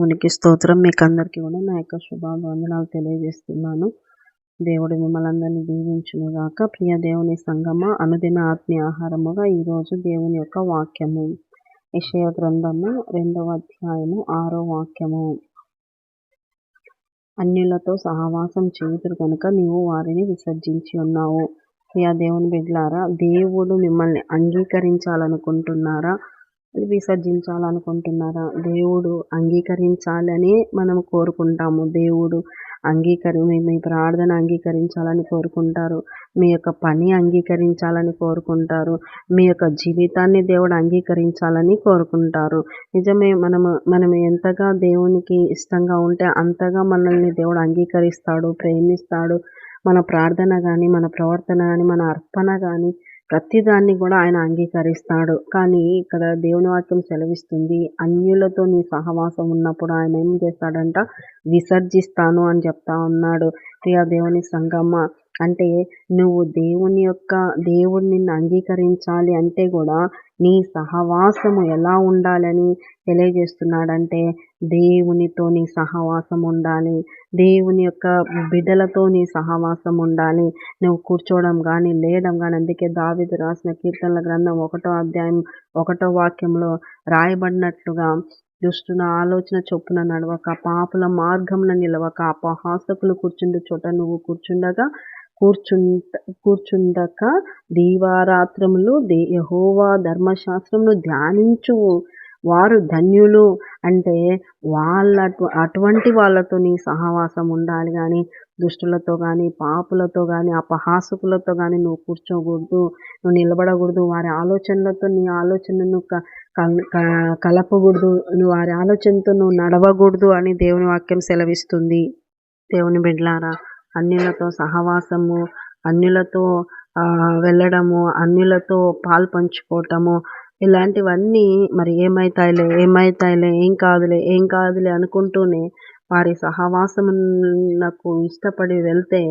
దేవునికి స్తోత్రం. మీకందరికీ కూడా నా యొక్క శుభాభివందనాలు తెలియజేస్తున్నాను. దేవుడు మిమ్మల్ని అందరినీ దీవించునుగాక. ప్రియ దేవుని సంగమ, అనుదిన ఆత్మీయ ఆహారముగా ఈరోజు దేవుని యొక్క వాక్యము యెషయా గ్రంథము 2వ అధ్యాయము 6వ వాక్యము. అన్యులతో సహవాసం చేయుదురు కనుక నీవు వారిని విసర్జించి ఉన్నావు. ప్రియ దేవుని బిడ్డలారా, దేవుడు మిమ్మల్ని అంగీకరించాలనుకుంటున్నారా, విసర్జించాలనుకుంటున్నారా? దేవుడు అంగీకరించాలని మనం కోరుకుంటాము. దేవుడు మీ ప్రార్థన అంగీకరించాలని కోరుకుంటారు. మీ యొక్క పని అంగీకరించాలని కోరుకుంటారు. మీ యొక్క జీవితాన్ని దేవుడు అంగీకరించాలని కోరుకుంటారు. నిజమే, మనం ఎంతగా దేవునికి ఇష్టంగా ఉంటే అంతగా మనల్ని దేవుడు అంగీకరిస్తాడు, ప్రేమిస్తాడు. మన ప్రార్థన కానీ, మన ప్రవర్తన కానీ, మన అర్పణ కానీ ప్రతిదాన్ని కూడా ఆయన అంగీకరిస్తాడు. కానీ ఇక్కడ దేవుని వాక్యం సెలవిస్తుంది, అన్యులతో నీ సహవాసం ఉన్నప్పుడు ఆయన ఏం చేస్తాడంట, విసర్జిస్తాను అని చెప్తా ఉన్నాడు. ప్రియ దేవుని సంగమ, అంటే నువ్వు దేవుడు నిన్ను అంగీకరించాలి అంటే కూడా నీ సహవాసము ఎలా ఉండాలని తెలియజేస్తున్నాడంటే, దేవునితో నీ సహవాసం ఉండాలి, దేవుని యొక్క బిడ్డలతో నీ సహవాసం ఉండాలి. నువ్వు కూర్చోవడం కానీ, లేయడం కానీ, అందుకే దావీదు రాసిన కీర్తనల గ్రంథం 1వ అధ్యాయం 1వ వాక్యంలో రాయబడినట్లుగా, దుష్టుల ఆలోచన చొప్పున నడవక, పాపుల మార్గమున నిలవక, అపహాసకులు కూర్చుండు చోట నువ్వు కూర్చుండక దీవారాత్రములు యెహోవా ధర్మశాస్త్రమును ధ్యానించు వారు ధన్యులు. అంటే అటువంటి వాళ్ళతో నీ సహవాసం ఉండాలి కానీ, దుష్టులతో కానీ, పాపులతో కానీ, అపహాసకులతో కానీ నువ్వు కూర్చోకూడదు, నువ్వు నిలబడకూడదు. వారి ఆలోచనలతో నీ ఆలోచనను కలపకూడదు, నువ్వు వారి ఆలోచనతో నువ్వు నడవకూడదు అని దేవుని వాక్యం సెలవిస్తుంది. దేవుని బిడ్డలారా, అన్యులతో సహవాసము, అన్యులతో వెళ్ళడము, అన్యులతో పాలు పంచుకోవటము, ఇలాంటివన్నీ మరి ఏమైతాయిలే ఏం కాదులే అనుకుంటూనే వారి సహవాసమునకు ఇష్టపడి వెళ్తే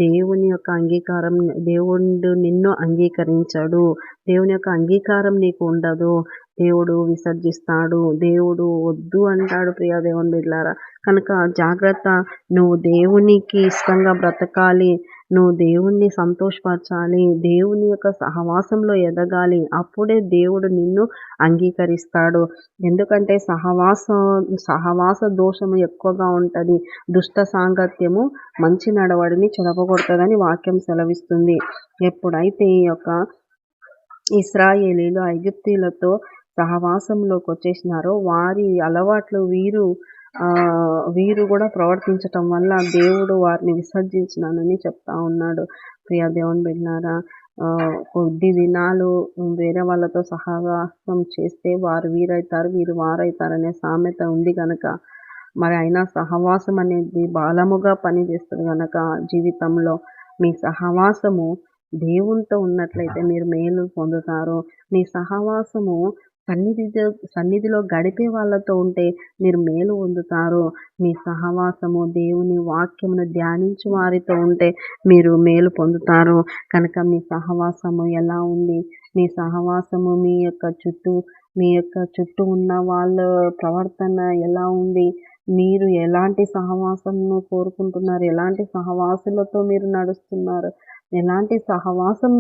దేవుని యొక్క అంగీకారం, దేవుడు నిన్ను అంగీకరించడు. దేవుని యొక్క అంగీకారం నీకు ఉండదు. దేవుడు విసర్జిస్తాడు, దేవుడు వద్దు అంటాడు. ప్రియ దేవుని బిడ్డలారా, కనుక జాగ్రత్త. నువ్వు దేవునికి ఇష్టంగా బ్రతకాలి, నువ్వు దేవుణ్ణి సంతోషపరచాలి, దేవుని యొక్క సహవాసంలో ఎదగాలి. అప్పుడే దేవుడు నిన్ను అంగీకరిస్తాడు. ఎందుకంటే సహవాస దోషము ఎక్కువగా ఉంటుంది. దుష్ట సాంగత్యము మంచి నడవడిని చెరపగొడుతుందని వాక్యం సెలవిస్తుంది. ఎప్పుడైతే ఈ యొక్క ఇశ్రాయేలీలు ఐగుప్తీయులతో సహవాసంలోకి వచ్చేసినారో, వారి అలవాట్లు వీరు కూడా ప్రవర్తించటం వల్ల దేవుడు వారిని విసర్జించినానని చెప్తా ఉన్నాడు. ప్రియ దేవుని బిడ్డలారా, కొద్ది దినాలు వేరే వాళ్ళతో సహవాసం చేస్తే వారు వీరైతారు, వీరు వారైతారు అనే సామెత ఉంది కనుక, మరి అయినా సహవాసం అనేది బలముగా పనిచేస్తుంది కనుక జీవితంలో మీ సహవాసము దేవునితో ఉన్నట్లయితే మీరు మేలు పొందుతారు. మీ సహవాసము సన్నిధిలో గడిపే వాళ్ళతో ఉంటే మీరు మేలు పొందుతారు. మీ సహవాసము దేవుని వాక్యమును ధ్యానించు వారితో ఉంటే మీరు మేలు పొందుతారు. కనుక మీ సహవాసము ఎలా ఉంది, మీ సహవాసము మీ యొక్క చుట్టూ ఉన్న వాళ్ళ ప్రవర్తన ఎలా ఉంది, మీరు ఎలాంటి సహవాసంను కోరుకుంటున్నారు, ఎలాంటి సహవాసులతో మీరు నడుస్తున్నారు, ఎలాంటి సహవాసం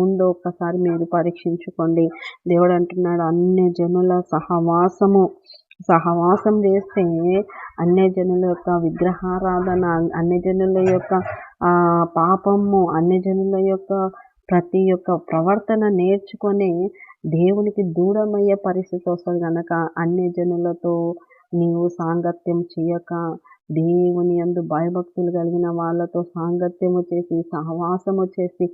ఉందో ఒక్కసారి మీరు పరీక్షించుకోండి. దేవుడు అంటున్నాడు, అన్య జనుల సహవాసం చేస్తే అన్య జనుల యొక్క విగ్రహారాధన, అన్య జనుల యొక్క పాపము, అన్య జనుల యొక్క ప్రతి ఒక్క ప్రవర్తన నేర్చుకొని దేవునికి దూరమయ్యే పరిస్థితి వస్తుంది కనుక అన్య జనులతో నీవు సాంగత్యం చేయక, దేవుని యందు భయభక్తులు కలిగిన వాళ్ళతో సాంగత్యము చేసి, సహవాసము చేసి,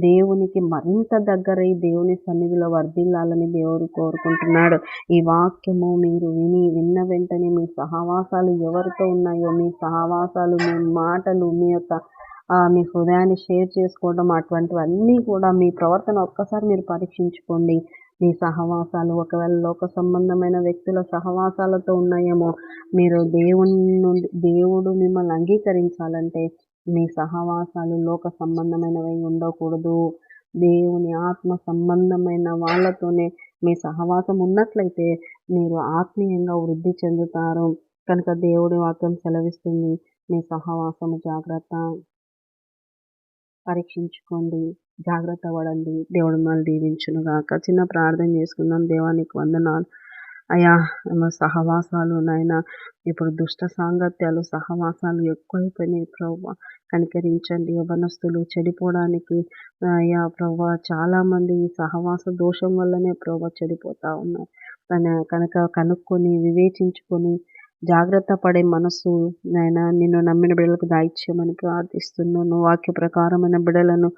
దేవునికి మరింత దగ్గరై దేవుని సన్నిధిలో వర్ధిల్లాలని దేవుడు కోరుకుంటున్నాడు. ఈ వాక్యము మీరు విన్న వెంటనే మీ సహవాసాలు ఎవరితో ఉన్నాయో, మీ సహవాసాలు, మీ మాటలు, మీ హృదయాన్ని షేర్ చేసుకోవడం, అటువంటివన్నీ కూడా మీ ప్రవర్తన ఒక్కసారి మీరు పరీక్షించుకోండి. మీ సహవాసాలు ఒకవేళ లోక సంబంధమైన వ్యక్తుల సహవాసాలతో ఉన్నాయేమో, మీరు దేవుడు మిమ్మల్ని అంగీకరించాలంటే మీ సహవాసాలు లోక సంబంధమైనవి ఉండకూడదు. దేవుని ఆత్మ సంబంధమైన వాళ్ళతోనే మీ సహవాసం ఉన్నట్లయితే మీరు ఆత్మీయంగా వృద్ధి చెందుతారు. కనుక దేవుడి వాక్యం సెలవిస్తుంది. మీ సహవాసము జాగ్రత్త. పరీక్షించుకోండి. జాగ్రత్త పడండి. దేవుడు మిమ్మల్ని దీవించునుగాక. చిన్న ప్రార్థన చేసుకుందాం. దేవా నీకు వందనాలు. అయ్యా మా సహవాసాలు నాయనా ఇప్పుడు దుష్ట సాంగత్యాలు, సహవాసాలు ఎక్కువైపోయినాయి ప్రభువా. కనికరించండి. యవ్వనస్తులు చెడిపోవడానికి అయ్యా ప్రభువా చాలామంది ఈ సహవాస దోషం వల్లనే ప్రభువా చెడిపోతా ఉన్నారు. కనుక కనుక్కొని, వివేచించుకొని జాగ్రత్త పడే మనస్సు నాయనా నిన్ను నమ్మిన బిడ్డలకు దయచేయమని ప్రార్థిస్తున్నాను. వాక్య ప్రకారమైన బిడ్డలను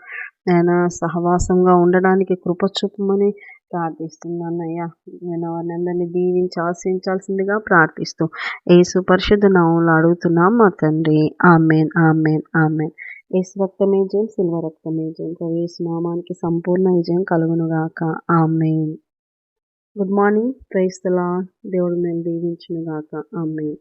నాయనా సహవాసంగా ఉండడానికి కృప చూపమని ప్రార్థిస్తున్నానయ్యా. నేను వారినందరినీ దీవించి ఆశీర్వదించాల్సిందిగా ప్రార్థిస్తూ యేసు పరిశుద్ధ నామములో అడుగుతున్నాం మా తండ్రి. ఆమేన్, ఆమేన్, ఆమేన్. యేసు రక్తమే జయం, సిలువ రక్తమే జయం. యేసు నామానికి సంపూర్ణ విజయం కలుగునుగాక. Amen. Good morning. Praise the lord. దేవుడు నేను దీవించునుగాక. ఆమేన్.